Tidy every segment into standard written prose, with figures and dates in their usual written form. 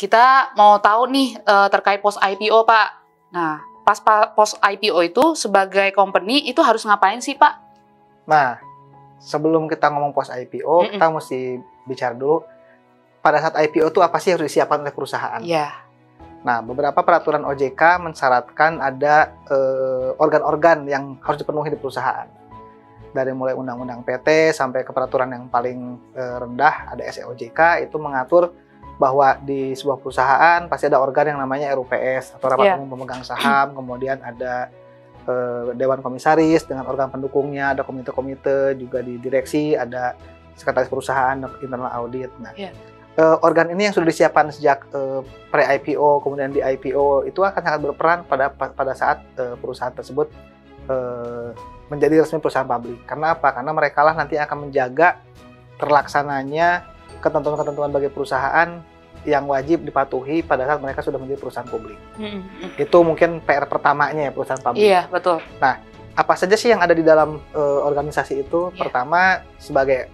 kita mau tahu nih terkait post IPO, Pak. Nah, pas post IPO itu sebagai company itu harus ngapain sih, Pak? Nah, sebelum kita ngomong post IPO, kita mesti bicara dulu pada saat IPO itu apa sih yang harus disiapkan oleh perusahaan. Iya. Nah, beberapa peraturan OJK mensyaratkan ada organ-organ yang harus dipenuhi di perusahaan. Dari mulai undang-undang PT sampai ke peraturan yang paling rendah, ada SEOJK, itu mengatur bahwa di sebuah perusahaan pasti ada organ yang namanya RUPS atau Rapat Umum Pemegang Saham, kemudian ada Dewan Komisaris dengan organ pendukungnya, ada komite-komite, juga di direksi ada sekretaris perusahaan, internal audit. Nah, organ ini yang sudah disiapkan sejak pre-IPO, kemudian di IPO, itu akan sangat berperan pada saat perusahaan tersebut menjadi resmi perusahaan publik. Karena apa? Karena mereka lah nanti akan menjaga terlaksananya ketentuan-ketentuan bagi perusahaan yang wajib dipatuhi pada saat mereka sudah menjadi perusahaan publik. Itu mungkin PR pertamanya ya, perusahaan publik. Iya, betul. Nah, apa saja sih yang ada di dalam organisasi itu? Pertama, sebagai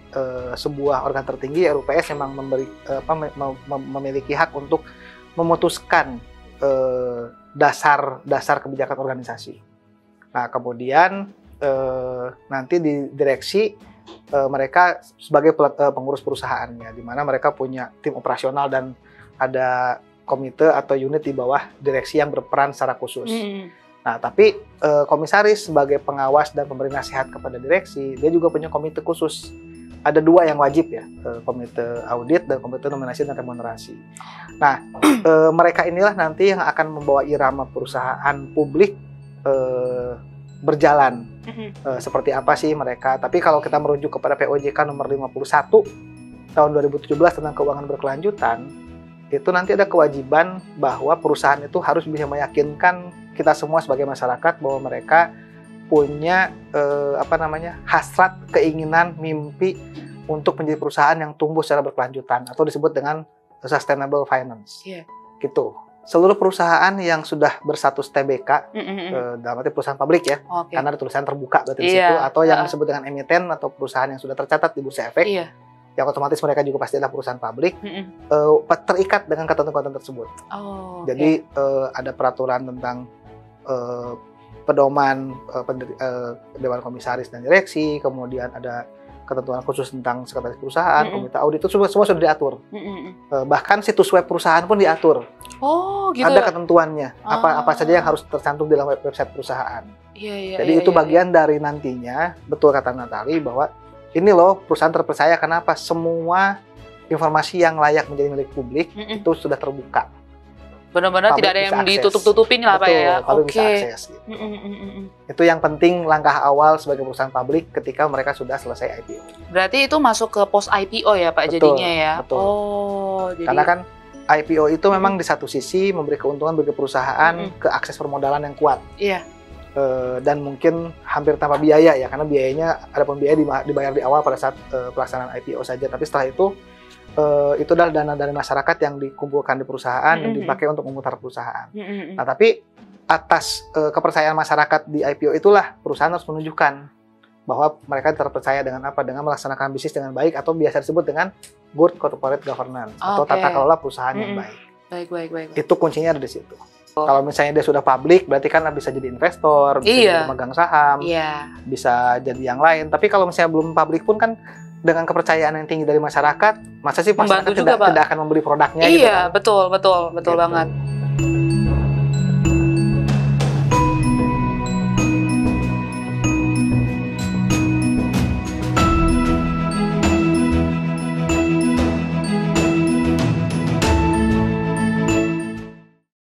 sebuah organ tertinggi, RUPS memang memiliki hak untuk memutuskan dasar kebijakan organisasi. Nah, kemudian nanti di direksi mereka sebagai pengurus perusahaannya, di mana mereka punya tim operasional dan ada komite atau unit di bawah direksi yang berperan secara khusus. Nah, tapi komisaris sebagai pengawas dan pemberi nasihat kepada direksi, dia juga punya komite khusus. Ada dua yang wajib ya, komite audit dan komite nominasi dan remunerasi. Nah, mereka inilah nanti yang akan membawa irama perusahaan publik berjalan. Seperti apa sih mereka? Tapi kalau kita merujuk kepada POJK nomor 51 tahun 2017 tentang keuangan berkelanjutan, itu nanti ada kewajiban bahwa perusahaan itu harus bisa meyakinkan kita semua sebagai masyarakat bahwa mereka punya hasrat, keinginan, mimpi untuk menjadi perusahaan yang tumbuh secara berkelanjutan atau disebut dengan sustainable finance. Gitu. Seluruh perusahaan yang sudah berstatus TBK, dalam arti perusahaan publik ya, karena ada tulisan terbuka berarti di situ, atau yang disebut dengan emiten atau perusahaan yang sudah tercatat di Bursa Efek, yang otomatis mereka juga pasti adalah perusahaan publik, terikat dengan ketentuan-ketentuan tersebut. Jadi ada peraturan tentang pedoman Dewan Komisaris dan Direksi, kemudian ada ketentuan khusus tentang sekretaris perusahaan, komite audit, itu semua sudah diatur. Bahkan situs web perusahaan pun diatur. Oh, gitu. Ada ketentuannya, apa saja yang harus tercantum di dalam website perusahaan. Jadi itu bagian dari nantinya, betul kata Natali, bahwa ini loh perusahaan terpercaya. Kenapa? Semua informasi yang layak menjadi milik publik itu sudah terbuka. Benar-benar tidak ada yang ditutup-tutupin lah, Pak ya. Bisa akses. Gitu. Itu yang penting, langkah awal sebagai perusahaan publik ketika mereka sudah selesai IPO. Berarti itu masuk ke post IPO ya, Pak, jadinya ya? Betul. Jadi... Karena kan IPO itu memang di satu sisi memberi keuntungan bagi perusahaan ke akses permodalan yang kuat. Dan mungkin hampir tanpa biaya ya, karena biayanya, ada pun biaya dibayar di awal pada saat pelaksanaan IPO saja. Tapi setelah itu adalah dana dari masyarakat yang dikumpulkan di perusahaan yang dipakai untuk memutar perusahaan. Nah, tapi atas kepercayaan masyarakat di IPO itulah perusahaan harus menunjukkan bahwa mereka terpercaya dengan apa? Dengan melaksanakan bisnis dengan baik atau biasa disebut dengan good corporate governance atau tata kelola perusahaan yang baik. Baik. Itu kuncinya ada di situ. Kalau misalnya dia sudah publik, berarti kan bisa jadi investor, bisa jadi pemegang saham, bisa jadi yang lain. Tapi kalau misalnya belum publik pun kan dengan kepercayaan yang tinggi dari masyarakat, masa sih masyarakat tidak akan membeli produknya? Iya, gitu kan? betul banget.